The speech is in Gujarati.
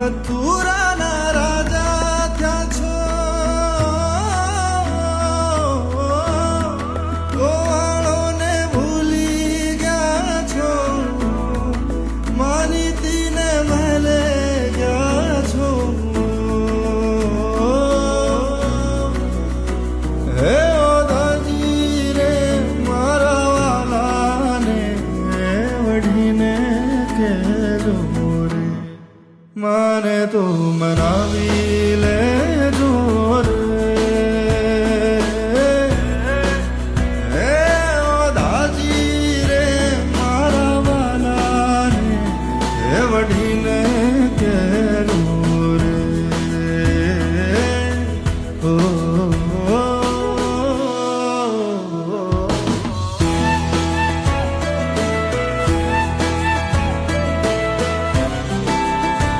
મથુરાના રાજા થયા છો, ગોવાળોને ભૂલી ગયા છો, માનીતીને મહેલે ગયા છો. હે ઓધાજી રે મારા વાલાને વઢીને કહેજો રે, માને તો મનાવી લે.